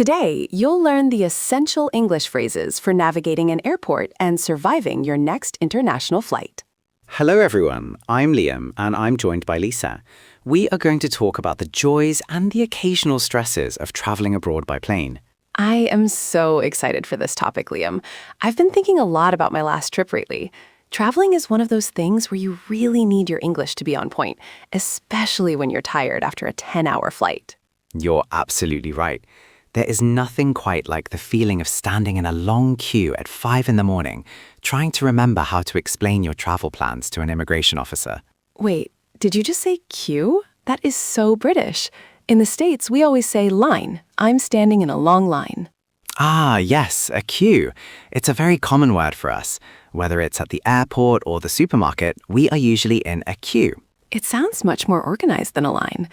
Today, you'll learn the essential English phrases for navigating an airport and surviving your next international flight. Hello everyone, I'm Liam and I'm joined by Lisa. We are going to talk about the joys and the occasional stresses of traveling abroad by plane. I am so excited for this topic, Liam. I've been thinking a lot about my last trip lately. Traveling is one of those things where you really need your English to be on point, especially when you're tired after a 10-hour flight. You're absolutely right. There is nothing quite like the feeling of standing in a long queue at 5 in the morning, trying to remember how to explain your travel plans to an immigration officer. Wait, did you just say queue? That is so British. In the States, we always say line. I'm standing in a long line. Ah, yes, a queue. It's a very common word for us. Whether it's at the airport or the supermarket, we are usually in a queue. It sounds much more organized than a line.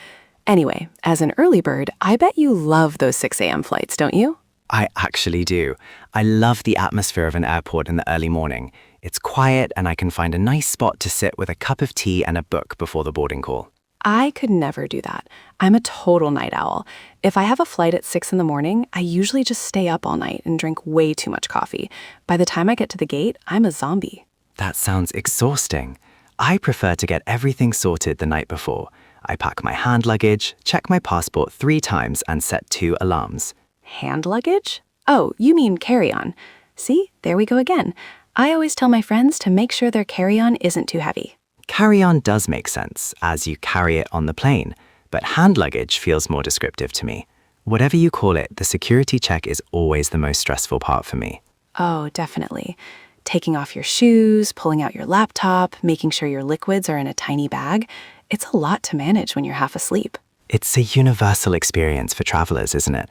Anyway, as an early bird, I bet you love those 6 a.m. flights, don't you? I actually do. I love the atmosphere of an airport in the early morning. It's quiet and I can find a nice spot to sit with a cup of tea and a book before the boarding call. I could never do that. I'm a total night owl. If I have a flight at 6 in the morning, I usually just stay up all night and drink way too much coffee. By the time I get to the gate, I'm a zombie. That sounds exhausting. I prefer to get everything sorted the night before. I pack my hand luggage, check my passport 3 times, and set 2 alarms. Hand luggage? Oh, you mean carry-on. See, there we go again. I always tell my friends to make sure their carry-on isn't too heavy. Carry-on does make sense, as you carry it on the plane, but hand luggage feels more descriptive to me. Whatever you call it, the security check is always the most stressful part for me. Oh, definitely. Taking off your shoes, pulling out your laptop, making sure your liquids are in a tiny bag. It's a lot to manage when you're half asleep. It's a universal experience for travelers, isn't it?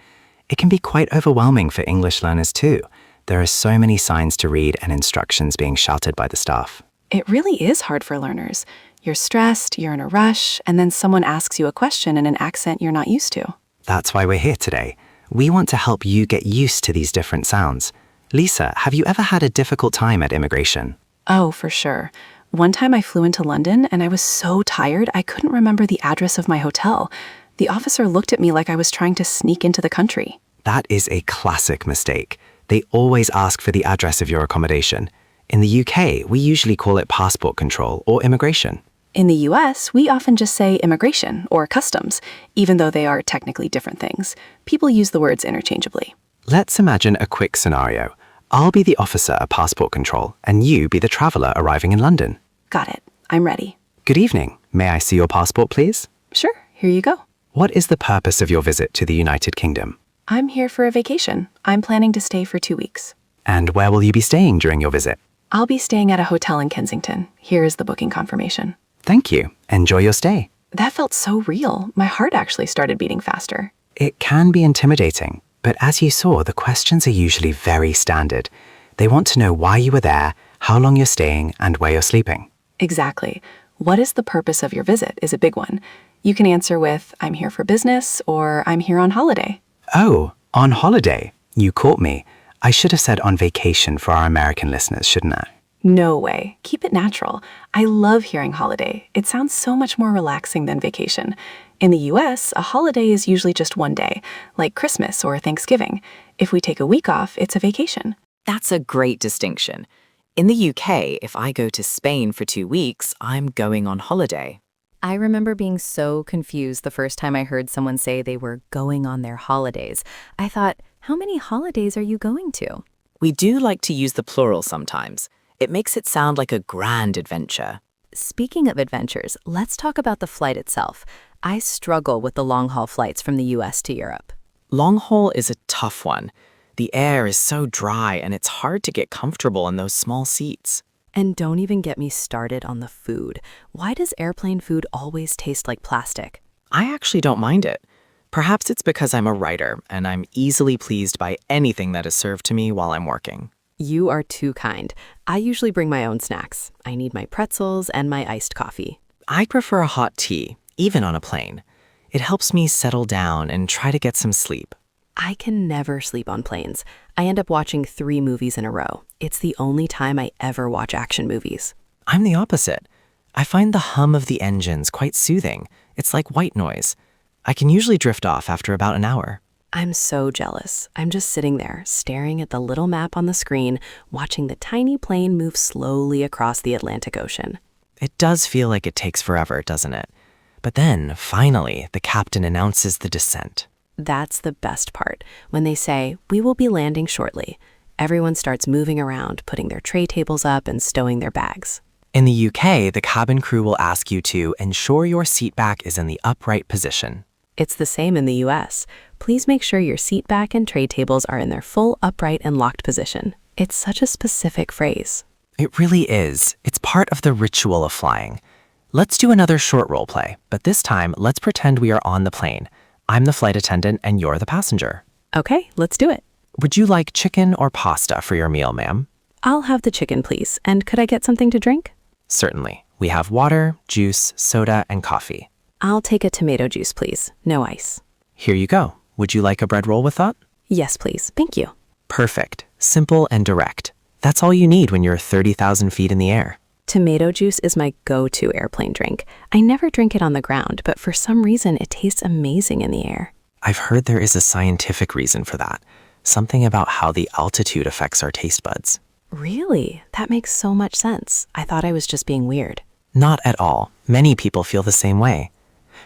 It can be quite overwhelming for English learners too. There are so many signs to read and instructions being shouted by the staff. It really is hard for learners. You're stressed, you're in a rush, and then someone asks you a question in an accent you're not used to. That's why we're here today. We want to help you get used to these different sounds. Lisa, have you ever had a difficult time at immigration? Oh, for sure. One time I flew into London and I was so tired I couldn't remember the address of my hotel. The officer looked at me like I was trying to sneak into the country. That is a classic mistake. They always ask for the address of your accommodation. In the UK, we usually call it passport control or immigration. In the US, we often just say immigration or customs, even though they are technically different things. People use the words interchangeably. Let's imagine a quick scenario. I'll be the officer at passport control and you be the traveler arriving in London. Got it. I'm ready. Good evening. May I see your passport, please? Sure, here you go. What is the purpose of your visit to the United Kingdom? I'm here for a vacation. I'm planning to stay for 2 weeks. And where will you be staying during your visit? I'll be staying at a hotel in Kensington. Here is the booking confirmation. Thank you. Enjoy your stay. That felt so real. My heart actually started beating faster. It can be intimidating, but as you saw, the questions are usually very standard. They want to know why you were there, how long you're staying, and where you're sleeping. Exactly. What is the purpose of your visit is a big one. You can answer with, I'm here for business, or I'm here on holiday. Oh, on holiday. You caught me. I should have said on vacation for our American listeners, shouldn't I? No way. Keep it natural. I love hearing holiday. It sounds so much more relaxing than vacation. In the US, a holiday is usually just one day, like Christmas or Thanksgiving. If we take a week off, it's a vacation. That's a great distinction. In the UK, if I go to Spain for 2 weeks, I'm going on holiday. I remember being so confused the first time I heard someone say they were going on their holidays. I thought, how many holidays are you going to? We do like to use the plural sometimes. It makes it sound like a grand adventure. Speaking of adventures, let's talk about the flight itself. I struggle with the long-haul flights from the US to Europe. Long haul is a tough one. The air is so dry and it's hard to get comfortable in those small seats. And don't even get me started on the food. Why does airplane food always taste like plastic? I actually don't mind it. Perhaps it's because I'm a writer and I'm easily pleased by anything that is served to me while I'm working. You are too kind. I usually bring my own snacks. I need my pretzels and my iced coffee. I prefer a hot tea, even on a plane. It helps me settle down and try to get some sleep. I can never sleep on planes. I end up watching 3 movies in a row. It's the only time I ever watch action movies. I'm the opposite. I find the hum of the engines quite soothing. It's like white noise. I can usually drift off after about an hour. I'm so jealous. I'm just sitting there, staring at the little map on the screen, watching the tiny plane move slowly across the Atlantic Ocean. It does feel like it takes forever, doesn't it? But then, finally, the captain announces the descent. That's the best part. When they say, "We will be landing shortly," everyone starts moving around, putting their tray tables up and stowing their bags. In the UK, the cabin crew will ask you to ensure your seat back is in the upright position. It's the same in the US. Please make sure your seat back and tray tables are in their full upright and locked position. It's such a specific phrase. It really is. It's part of the ritual of flying. Let's do another short role play, but this time, let's pretend we are on the plane. I'm the flight attendant and you're the passenger. Okay, let's do it. Would you like chicken or pasta for your meal, ma'am? I'll have the chicken, please. And could I get something to drink? Certainly. We have water, juice, soda, and coffee. I'll take a tomato juice, please. No ice. Here you go. Would you like a bread roll with that? Yes, please. Thank you. Perfect. Simple and direct. That's all you need when you're 30,000 feet in the air. Tomato juice is my go-to airplane drink. I never drink it on the ground, but for some reason it tastes amazing in the air. I've heard there is a scientific reason for that. Something about how the altitude affects our taste buds. Really? That makes so much sense. I thought I was just being weird. Not at all. Many people feel the same way.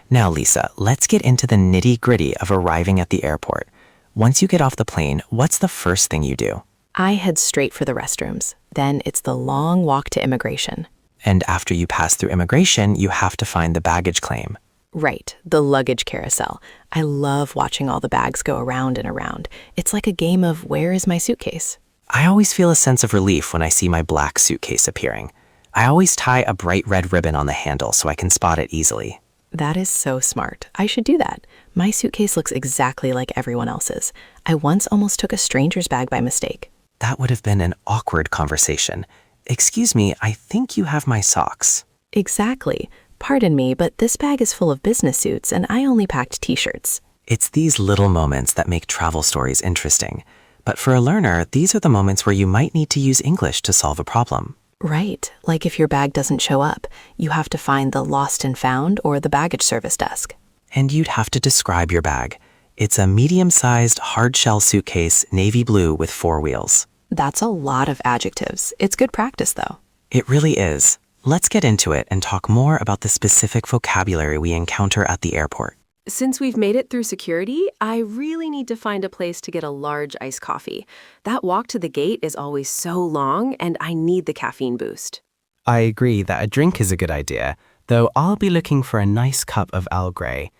Now, Lisa, let's get into the nitty-gritty of arriving at the airport. Once you get off the plane, what's the first thing you do? I head straight for the restrooms. Then it's the long walk to immigration. And after you pass through immigration, you have to find the baggage claim. Right, the luggage carousel. I love watching all the bags go around and around. It's like a game of where is my suitcase? I always feel a sense of relief when I see my black suitcase appearing. I always tie a bright red ribbon on the handle so I can spot it easily. That is so smart. I should do that. My suitcase looks exactly like everyone else's. I once almost took a stranger's bag by mistake. That would have been an awkward conversation. Excuse me, I think you have my socks. Exactly. Pardon me, but this bag is full of business suits and I only packed t-shirts. It's these little moments that make travel stories interesting. But for a learner, these are the moments where you might need to use English to solve a problem. Right, like if your bag doesn't show up, you have to find the lost and found or the baggage service desk. And you'd have to describe your bag. It's a medium-sized hard-shell suitcase, navy blue with 4 wheels. That's a lot of adjectives. It's good practice, though. It really is. Let's get into it and talk more about the specific vocabulary we encounter at the airport. Since we've made it through security, I really need to find a place to get a large iced coffee. That walk to the gate is always so long, and I need the caffeine boost. I agree that a drink is a good idea, though I'll be looking for a nice cup of Earl Grey.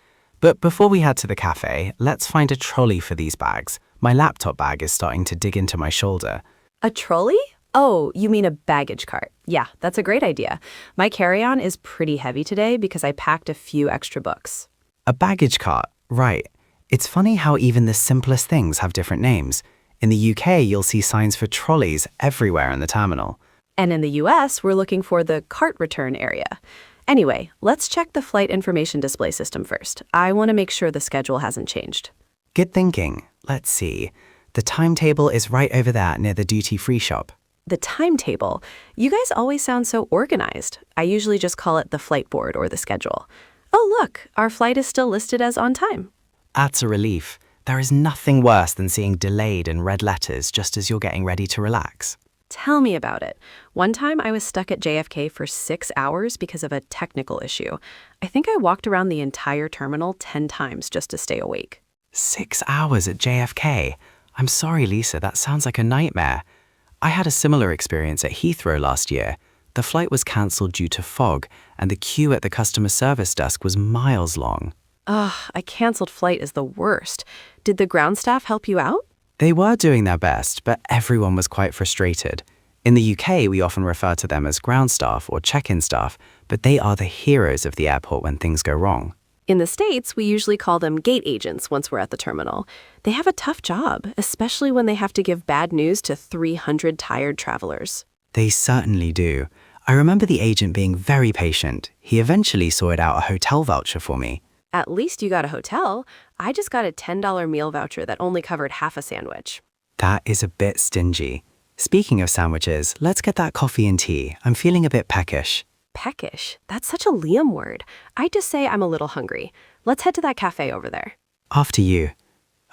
But before we head to the cafe, let's find a trolley for these bags. My laptop bag is starting to dig into my shoulder. A trolley? Oh, you mean a baggage cart. Yeah, that's a great idea. My carry-on is pretty heavy today because I packed a few extra books. A baggage cart, right. It's funny how even the simplest things have different names. In the UK, you'll see signs for trolleys everywhere in the terminal. And in the US, we're looking for the cart return area. Anyway, let's check the flight information display system first. I want to make sure the schedule hasn't changed. Good thinking. Let's see. The timetable is right over there near the duty-free shop. The timetable. You guys always sound so organized. I usually just call it the flight board or the schedule. Oh, look, our flight is still listed as on time. That's a relief. There is nothing worse than seeing delayed in red letters just as you're getting ready to relax. Tell me about it. One time I was stuck at JFK for 6 hours because of a technical issue. I think I walked around the entire terminal 10 times just to stay awake. 6 hours at JFK? I'm sorry, Lisa, that sounds like a nightmare. I had a similar experience at Heathrow last year. The flight was cancelled due to fog, and the queue at the customer service desk was miles long. Ugh, a cancelled flight is the worst. Did the ground staff help you out? They were doing their best, but everyone was quite frustrated. In the UK, we often refer to them as ground staff or check-in staff, but they are the heroes of the airport when things go wrong. In the States, we usually call them gate agents once we're at the terminal. They have a tough job, especially when they have to give bad news to 300 tired travelers. They certainly do. I remember the agent being very patient. He eventually sorted out a hotel voucher for me. At least you got a hotel. I just got a $10 meal voucher that only covered half a sandwich. That is a bit stingy. Speaking of sandwiches, let's get that coffee and tea. I'm feeling a bit peckish. Peckish? That's such a Liam word. I'd just say I'm a little hungry. Let's head to that cafe over there. After you.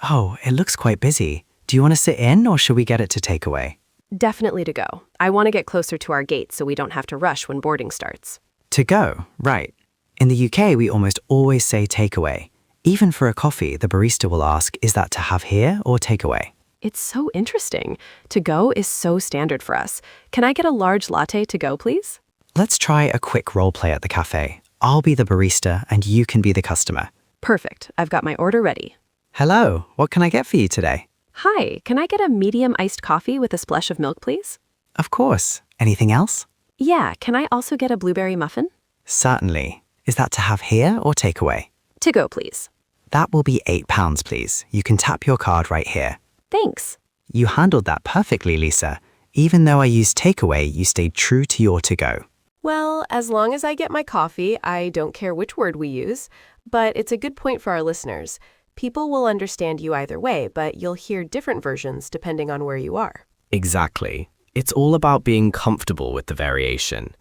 Oh, it looks quite busy. Do you want to sit in or should we get it to takeaway? Definitely to go. I want to get closer to our gate so we don't have to rush when boarding starts. To go, right. In the UK, we almost always say takeaway. Even for a coffee, the barista will ask, is that to have here or takeaway? It's so interesting. To go is so standard for us. Can I get a large latte to go, please? Let's try a quick role play at the cafe. I'll be the barista and you can be the customer. Perfect. I've got my order ready. Hello, what can I get for you today? Hi, can I get a medium iced coffee with a splash of milk, please? Of course. Anything else? Yeah, can I also get a blueberry muffin? Certainly. Is that to have here or takeaway? To go, please. That will be £8, please. You can tap your card right here. Thanks. You handled that perfectly, Lisa. Even though I used takeaway, you stayed true to your to-go. Well, as long as I get my coffee, I don't care which word we use. But it's a good point for our listeners. People will understand you either way, but you'll hear different versions depending on where you are. Exactly. It's all about being comfortable with the variation.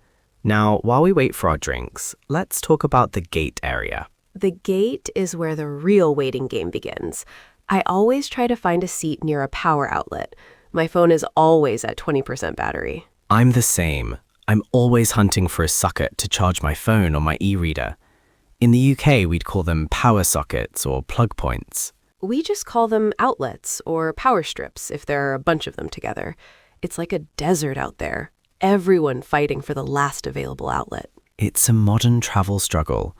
Now, while we wait for our drinks, let's talk about the gate area. The gate is where the real waiting game begins. I always try to find a seat near a power outlet. My phone is always at 20% battery. I'm the same. I'm always hunting for a socket to charge my phone or my e-reader. In the UK, we'd call them power sockets or plug points. We just call them outlets or power strips if there are a bunch of them together. It's like a desert out there. Everyone fighting for the last available outlet. It's a modern travel struggle.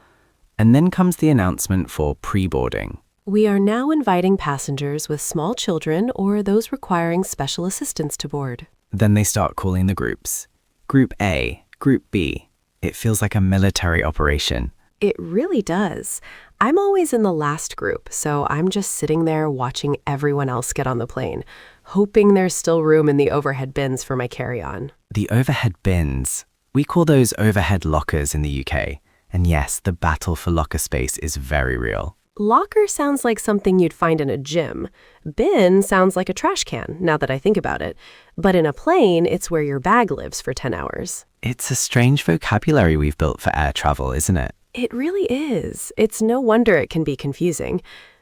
And then comes the announcement for pre-boarding. We are now inviting passengers with small children or those requiring special assistance to board. Then they start calling the groups. Group A, Group B. It feels like a military operation. It really does. I'm always in the last group, so I'm just sitting there watching everyone else get on the plane, hoping there's still room in the overhead bins for my carry-on. The overhead bins. We call those overhead lockers in the UK. And yes, the battle for locker space is very real. Locker sounds like something you'd find in a gym. Bin sounds like a trash can, now that I think about it. But in a plane, it's where your bag lives for 10 hours. It's a strange vocabulary we've built for air travel, isn't it? It really is. It's no wonder it can be confusing.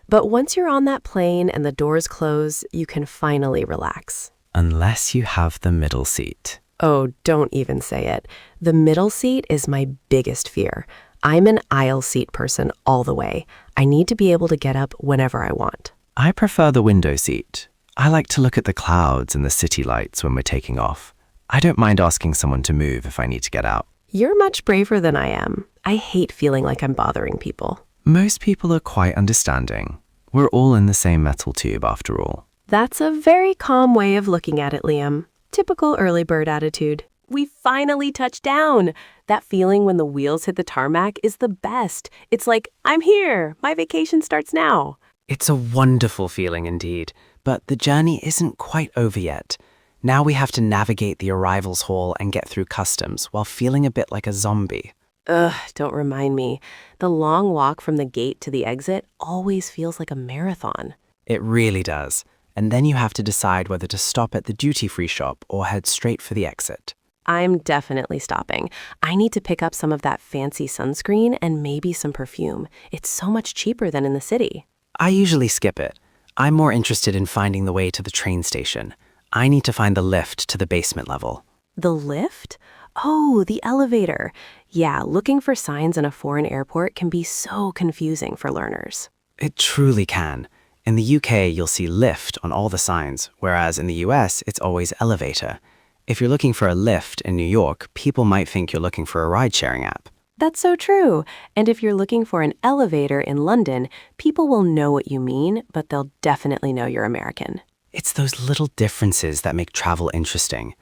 But once you're on that plane and the doors close, you can finally relax. Unless you have the middle seat. Oh, don't even say it. The middle seat is my biggest fear. I'm an aisle seat person all the way. I need to be able to get up whenever I want. I prefer the window seat. I like to look at the clouds and the city lights when we're taking off. I don't mind asking someone to move if I need to get out. You're much braver than I am. I hate feeling like I'm bothering people. Most people are quite understanding. We're all in the same metal tube after all. That's a very calm way of looking at it, Liam. Typical early bird attitude. We finally touched down. That feeling when the wheels hit the tarmac is the best. It's like, I'm here. My vacation starts now. It's a wonderful feeling indeed, but the journey isn't quite over yet. Now we have to navigate the arrivals hall and get through customs while feeling a bit like a zombie. Ugh, don't remind me. The long walk from the gate to the exit always feels like a marathon. It really does. And then you have to decide whether to stop at the duty-free shop or head straight for the exit. I'm definitely stopping. I need to pick up some of that fancy sunscreen and maybe some perfume. It's so much cheaper than in the city. I usually skip it. I'm more interested in finding the way to the train station. I need to find the lift to the basement level. The lift? Oh, the elevator. Yeah, looking for signs in a foreign airport can be so confusing for learners. It truly can. In the UK, you'll see lift on all the signs, whereas in the US, it's always elevator. If you're looking for a lift in New York, people might think you're looking for a ride-sharing app. That's so true. And if you're looking for an elevator in London, people will know what you mean, but they'll definitely know you're American. It's those little differences that make travel interesting.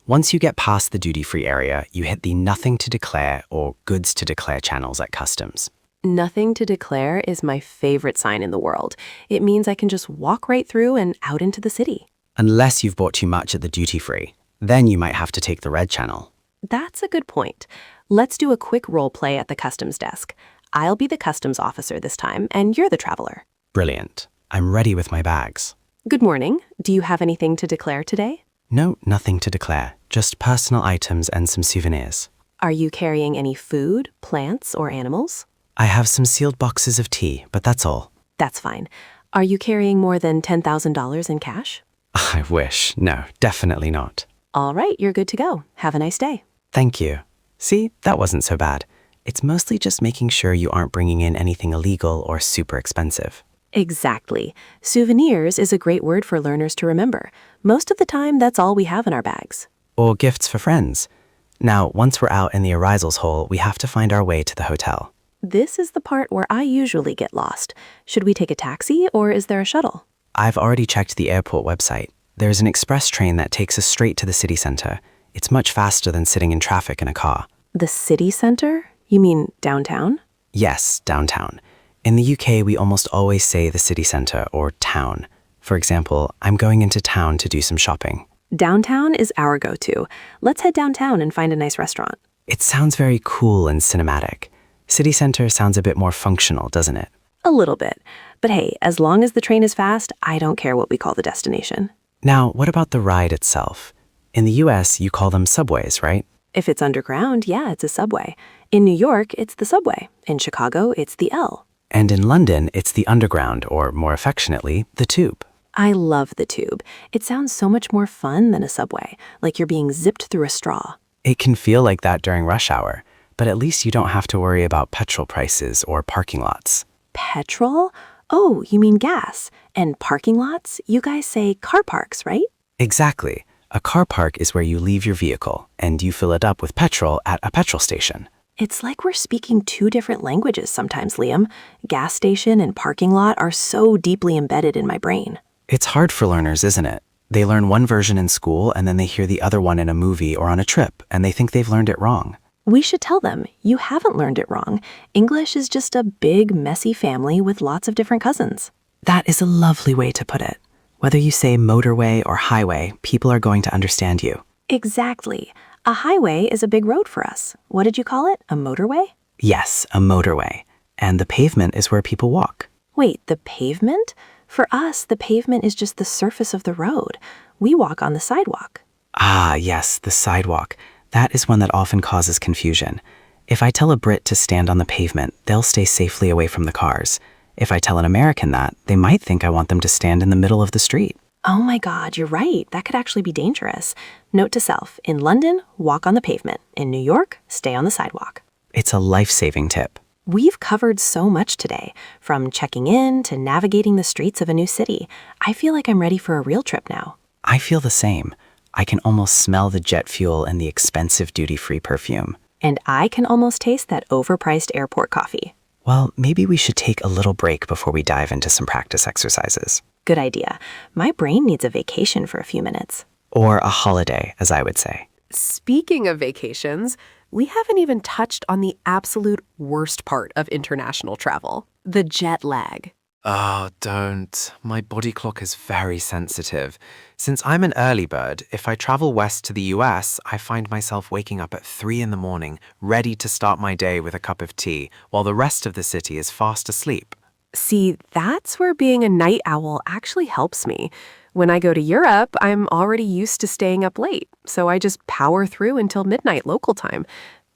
Once you get past the duty-free area, you hit the nothing to declare or goods to declare channels at customs. Nothing to declare is my favorite sign in the world. It means I can just walk right through and out into the city. Unless you've bought too much at the duty-free. Then you might have to take the red channel. That's a good point. Let's do a quick role play at the customs desk. I'll be the customs officer this time, and you're the traveler. Brilliant. I'm ready with my bags. Good morning. Do you have anything to declare today? No, nothing to declare. Just personal items and some souvenirs. Are you carrying any food, plants, or animals? I have some sealed boxes of tea, but that's all. That's fine. Are you carrying more than $10,000 in cash? I wish. No, definitely not. All right, you're good to go. Have a nice day. Thank you. See, that wasn't so bad. It's mostly just making sure you aren't bringing in anything illegal or super expensive. Exactly. Souvenirs is a great word for learners to remember. Most of the time, that's all we have in our bags. Or gifts for friends. Now, once we're out in the arrivals hall, we have to find our way to the hotel. This is the part where I usually get lost. Should we take a taxi or is there a shuttle? I've already checked the airport website. There's an express train that takes us straight to the city center. It's much faster than sitting in traffic in a car. The city center? You mean downtown? Yes, downtown. In the UK, we almost always say the city center or town. For example, I'm going into town to do some shopping. Downtown is our go-to. Let's head downtown and find a nice restaurant. It sounds very cool and cinematic. City center sounds a bit more functional, doesn't it? A little bit. But hey, as long as the train is fast, I don't care what we call the destination. Now, what about the ride itself? In the US, you call them subways, right? If it's underground, yeah, it's a subway. In New York, it's the subway. In Chicago, it's the L. And in London, it's the underground, or more affectionately, the tube. I love the tube. It sounds so much more fun than a subway, like you're being zipped through a straw. It can feel like that during rush hour, but at least you don't have to worry about petrol prices or parking lots. Petrol? Oh, you mean gas. And parking lots? You guys say car parks, right? Exactly. A car park is where you leave your vehicle, and you fill it up with petrol at a petrol station. It's like we're speaking two different languages sometimes, Liam. Gas station and parking lot are so deeply embedded in my brain. It's hard for learners, isn't it? They learn one version in school, and then they hear the other one in a movie or on a trip, and they think they've learned it wrong. We should tell them, you haven't learned it wrong. English is just a big, messy family with lots of different cousins. That is a lovely way to put it. Whether you say motorway or highway, people are going to understand you. Exactly. A highway is a big road for us. What did you call it? A motorway? Yes, a motorway. And the pavement is where people walk. Wait, the pavement? For us, the pavement is just the surface of the road. We walk on the sidewalk. Ah, yes, the sidewalk. That is one that often causes confusion. If I tell a Brit to stand on the pavement, they'll stay safely away from the cars. If I tell an American that, they might think I want them to stand in the middle of the street. Oh my God, you're right. That could actually be dangerous. Note to self, in London, walk on the pavement. In New York, stay on the sidewalk. It's a life-saving tip. We've covered so much today, from checking in to navigating the streets of a new city. I feel like I'm ready for a real trip now. I feel the same. I can almost smell the jet fuel and the expensive duty-free perfume. And I can almost taste that overpriced airport coffee. Well, maybe we should take a little break before we dive into some practice exercises. Good idea. My brain needs a vacation for a few minutes. Or a holiday, as I would say. Speaking of vacations, we haven't even touched on the absolute worst part of international travel, the jet lag. Oh, don't. My body clock is very sensitive. Since I'm an early bird, if I travel west to the US, I find myself waking up at 3 in the morning, ready to start my day with a cup of tea, while the rest of the city is fast asleep. See, that's where being a night owl actually helps me. When I go to Europe, I'm already used to staying up late, so I just power through until midnight local time.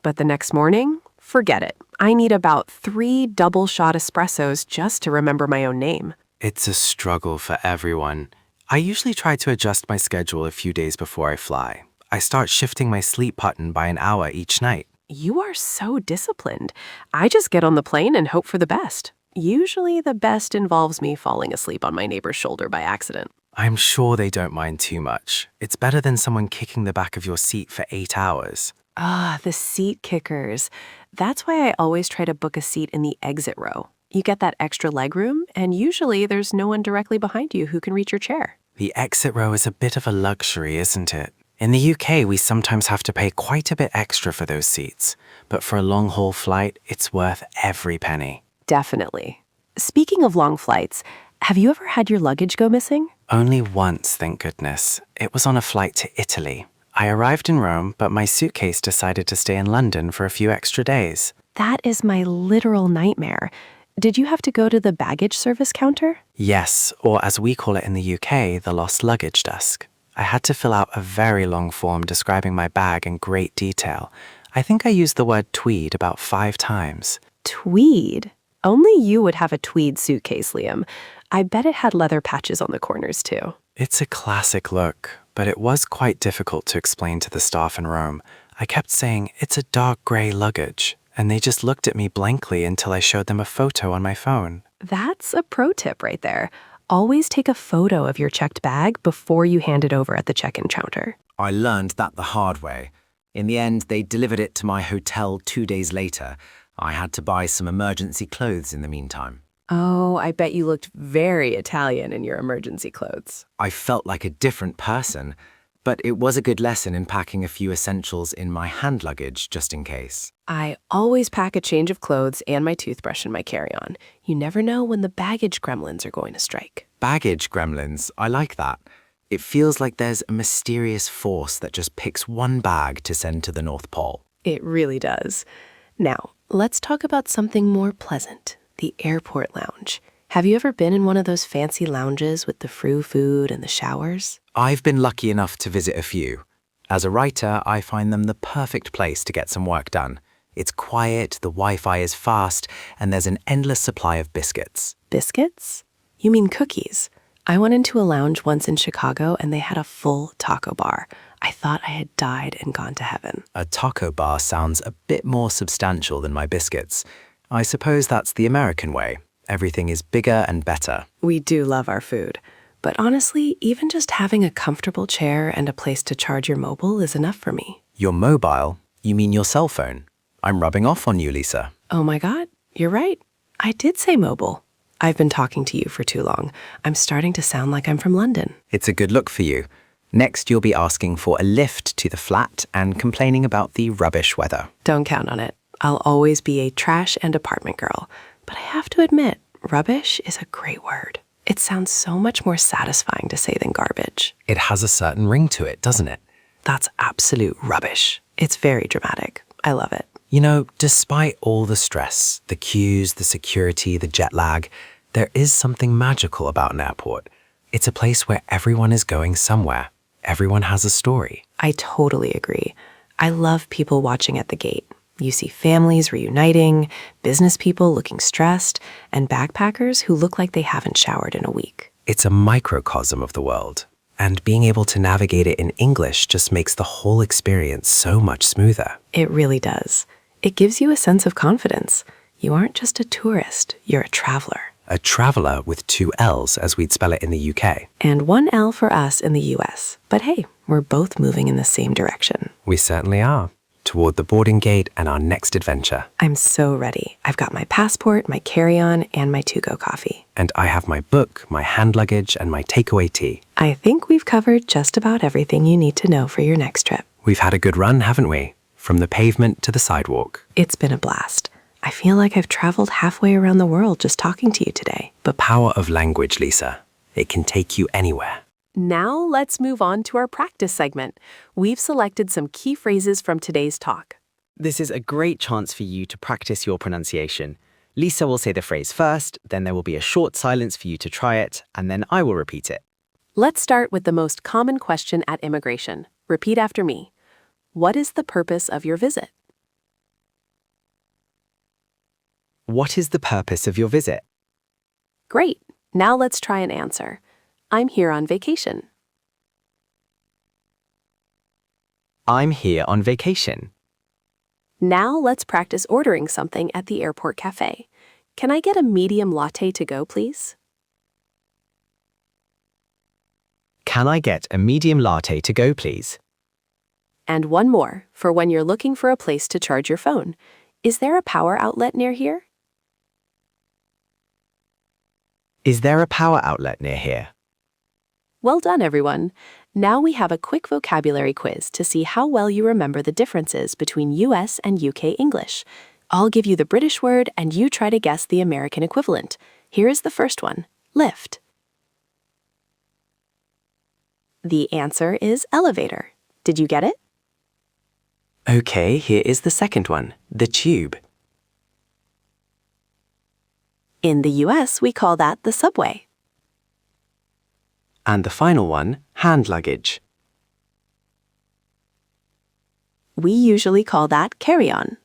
But the next morning, forget it. I need about 3 double-shot espressos just to remember my own name. It's a struggle for everyone. I usually try to adjust my schedule a few days before I fly. I start shifting my sleep pattern by an hour each night. You are so disciplined. I just get on the plane and hope for the best. Usually the best involves me falling asleep on my neighbor's shoulder by accident. I'm sure they don't mind too much. It's better than someone kicking the back of your seat for 8 hours. Ah, the seat kickers. That's why I always try to book a seat in the exit row. You get that extra legroom, and usually there's no one directly behind you who can reach your chair. The exit row is a bit of a luxury, isn't it? In the UK, we sometimes have to pay quite a bit extra for those seats, but for a long-haul flight, it's worth every penny. Definitely. Speaking of long flights, have you ever had your luggage go missing? Only once, thank goodness. It was on a flight to Italy. I arrived in Rome, but my suitcase decided to stay in London for a few extra days. That is my literal nightmare. Did you have to go to the baggage service counter? Yes, or as we call it in the UK, the lost luggage desk. I had to fill out a very long form describing my bag in great detail. I think I used the word tweed about 5 times. Tweed? Only you would have a tweed suitcase, Liam. I bet it had leather patches on the corners too. It's a classic look, but it was quite difficult to explain to the staff in Rome. I kept saying, it's a dark gray luggage, and they just looked at me blankly until I showed them a photo on my phone. That's a pro tip right there. Always take a photo of your checked bag before you hand it over at the check-in counter. I learned that the hard way. In the end, they delivered it to my hotel 2 days later. I had to buy some emergency clothes in the meantime. Oh, I bet you looked very Italian in your emergency clothes. I felt like a different person, but it was a good lesson in packing a few essentials in my hand luggage just in case. I always pack a change of clothes and my toothbrush in my carry-on. You never know when the baggage gremlins are going to strike. Baggage gremlins, I like that. It feels like there's a mysterious force that just picks one bag to send to the North Pole. It really does. Now, let's talk about something more pleasant, the airport lounge. Have you ever been in one of those fancy lounges with the frou food and the showers? I've been lucky enough to visit a few. As a writer, I find them the perfect place to get some work done. It's quiet, the Wi-Fi is fast, and there's an endless supply of biscuits. Biscuits? You mean cookies? I went into a lounge once in Chicago and they had a full taco bar. I thought I had died and gone to heaven. A taco bar sounds a bit more substantial than my biscuits. I suppose that's the American way. Everything is bigger and better. We do love our food. But honestly, even just having a comfortable chair and a place to charge your mobile is enough for me. Your mobile? You mean your cell phone? I'm rubbing off on you, Lisa. Oh my God, you're right. I did say mobile. I've been talking to you for too long. I'm starting to sound like I'm from London. It's a good look for you. Next, you'll be asking for a lift to the flat and complaining about the rubbish weather. Don't count on it. I'll always be a trash and apartment girl. But I have to admit, rubbish is a great word. It sounds so much more satisfying to say than garbage. It has a certain ring to it, doesn't it? That's absolute rubbish. It's very dramatic. I love it. You know, despite all the stress, the queues, the security, the jet lag, there is something magical about an airport. It's a place where everyone is going somewhere. Everyone has a story. I totally agree. I love people watching at the gate. You see families reuniting, business people looking stressed, and backpackers who look like they haven't showered in a week. It's a microcosm of the world, and being able to navigate it in English just makes the whole experience so much smoother. It really does. It gives you a sense of confidence. You aren't just a tourist, you're a traveler. A traveler with 2 L's, as we'd spell it in the UK. And 1 L for us in the US. But hey, we're both moving in the same direction. We certainly are. Toward the boarding gate and our next adventure. I'm so ready. I've got my passport, my carry-on, and my to-go coffee. And I have my book, my hand luggage, and my takeaway tea. I think we've covered just about everything you need to know for your next trip. We've had a good run, haven't we? From the pavement to the sidewalk. It's been a blast. I feel like I've traveled halfway around the world just talking to you today. The power of language, Lisa. It can take you anywhere. Now let's move on to our practice segment. We've selected some key phrases from today's talk. This is a great chance for you to practice your pronunciation. Lisa will say the phrase first, then there will be a short silence for you to try it, and then I will repeat it. Let's start with the most common question at immigration. Repeat after me. What is the purpose of your visit? What is the purpose of your visit? Great. Now let's try an answer. I'm here on vacation. I'm here on vacation. Now let's practice ordering something at the airport cafe. Can I get a medium latte to go, please? Can I get a medium latte to go, please? And one more, for when you're looking for a place to charge your phone. Is there a power outlet near here? Is there a power outlet near here? Well done, everyone. Now we have a quick vocabulary quiz to see how well you remember the differences between US and UK English. I'll give you the British word and you try to guess the American equivalent. Here is the first one, lift. The answer is elevator. Did you get it? Okay, here is the second one, the tube. In the US, we call that the subway. And the final one, hand luggage. We usually call that carry-on.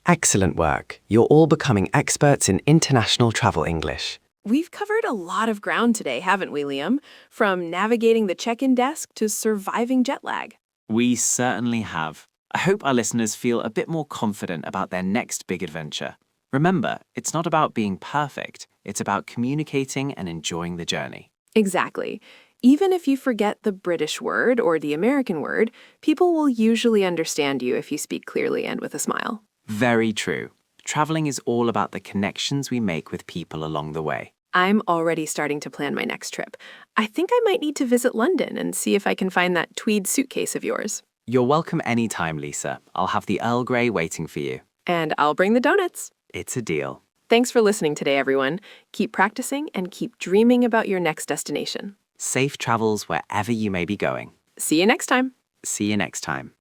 Excellent work. You're all becoming experts in international travel English. We've covered a lot of ground today, haven't we, Liam? From navigating the check-in desk to surviving jet lag. We certainly have. I hope our listeners feel a bit more confident about their next big adventure. Remember, it's not about being perfect, it's about communicating and enjoying the journey. Exactly. Even if you forget the British word or the American word, people will usually understand you if you speak clearly and with a smile. Very true. Traveling is all about the connections we make with people along the way. I'm already starting to plan my next trip. I think I might need to visit London and see if I can find that tweed suitcase of yours. You're welcome anytime, Lisa. I'll have the Earl Grey waiting for you. And I'll bring the donuts. It's a deal. Thanks for listening today, everyone. Keep practicing and keep dreaming about your next destination. Safe travels wherever you may be going. See you next time. See you next time.